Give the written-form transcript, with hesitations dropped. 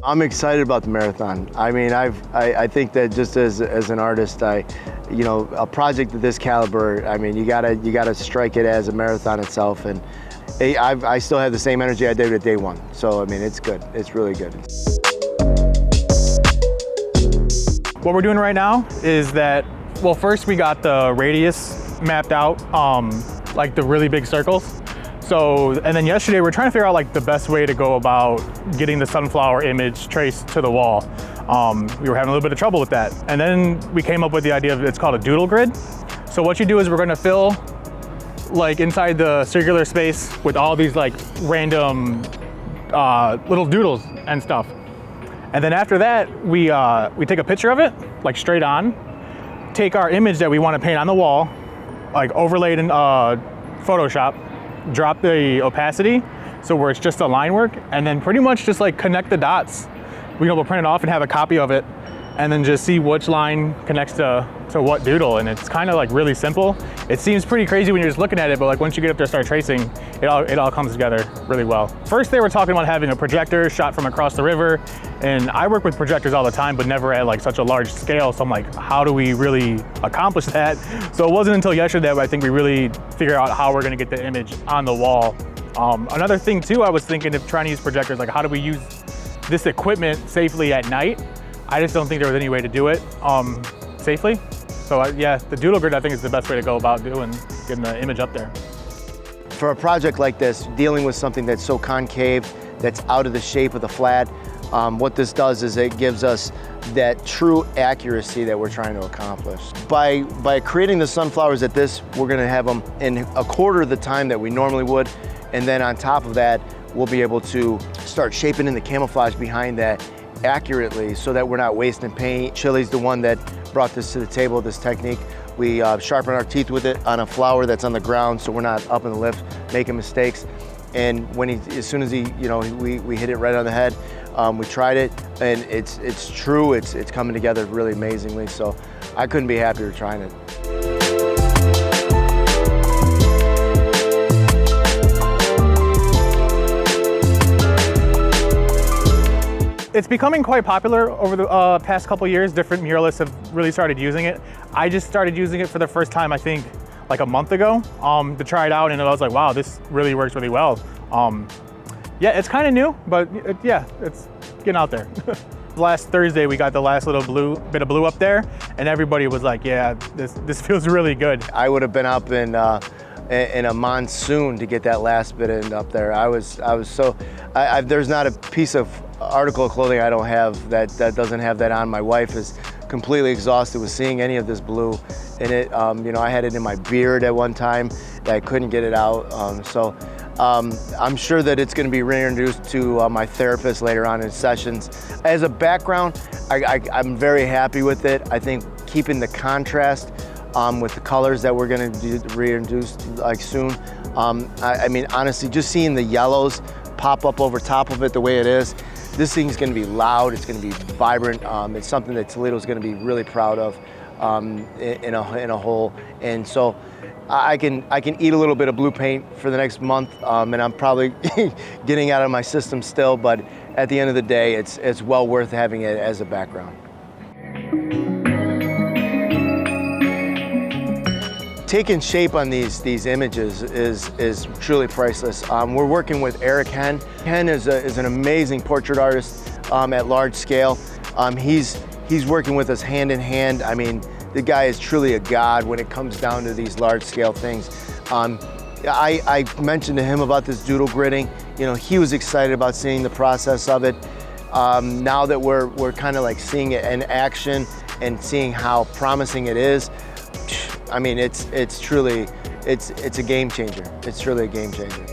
I'm excited about the marathon. I mean, I think that just as an artist, you know, a project of this caliber, I mean, you gotta strike it as a marathon itself, and I still have the same energy I did at day one. So I mean, it's good. It's really good. What we're doing right now is that, well, first we got the radius mapped out, like the really big circles. So, and then yesterday we're trying to figure out like the best way to go about getting the sunflower image traced to the wall. We were having a little bit of trouble with that. And then we came up with the idea of, it's called a doodle grid. So what you do is we're gonna fill like inside the circular space with all these like random little doodles and stuff. And then after that, we take a picture of it, like straight on, take our image that we wanna paint on the wall, like overlaid in Photoshop, drop the opacity so where it's just a line work, and then pretty much just like connect the dots. We'll print it off and have a copy of it, and then just see which line connects to what doodle. And it's kind of like really simple. It seems pretty crazy when you're just looking at it, but like once you get up there and start tracing, it all comes together really well. First they were talking about having a projector shot from across the river, and I work with projectors all the time, but never at like such a large scale. So I'm like, how do we really accomplish that? So it wasn't until yesterday that I think we really figured out how we're gonna get the image on the wall. Another thing too, I was thinking of trying to use projectors, like how do we use this equipment safely at night? I just don't think there was any way to do it safely. So yeah, the doodle grid I think is the best way to go about getting the image up there. For a project like this, dealing with something that's so concave, that's out of the shape of the flat, what this does is it gives us that true accuracy that we're trying to accomplish. By creating the sunflowers at this, we're gonna have them in a quarter of the time that we normally would, and then on top of that, we'll be able to start shaping in the camouflage behind that accurately so that we're not wasting paint. Chili's the one that brought this to the table, this technique. We sharpen our teeth with it on a flower that's on the ground so we're not up in the lift making mistakes. And as soon as we hit it right on the head, we tried it, and it's true, it's coming together really amazingly. So I couldn't be happier trying it. It's becoming quite popular over the past couple years. Different muralists have really started using it. I just started using it for the first time, I think, like a month ago to try it out, and I was like, wow, this really works really well. Yeah, it's kind of new, but yeah, it's getting out there. Last Thursday, we got the last little bit of blue up there, and everybody was like, yeah, this feels really good. I would have been up in a monsoon to get that last bit in up there. I was so, there's not a piece of article of clothing I don't have that doesn't have that on. My wife is completely exhausted with seeing any of this blue in it. You know, I had it in my beard at one time that I couldn't get it out. I'm sure that it's going to be reintroduced to my therapist later on in sessions. As a background, I'm very happy with it. I think keeping the contrast with the colors that we're going to reintroduce like soon. I mean, honestly, just seeing the yellows pop up over top of it the way it is, this thing's going to be loud. It's going to be vibrant. It's something that Toledo's going to be really proud of in a whole. And so I can eat a little bit of blue paint for the next month, and I'm probably getting out of my system still. But at the end of the day, it's well worth having it as a background. Taking shape on these images is truly priceless. We're working with Eric Henn. Henn is an amazing portrait artist at large scale. He's working with us hand in hand. I mean, the guy is truly a god when it comes down to these large scale things. I mentioned to him about this doodle gridding. You know, he was excited about seeing the process of it. Now that we're kind of like seeing it in action and seeing how promising it is, I mean, it's truly, it's a game changer. It's truly a game changer.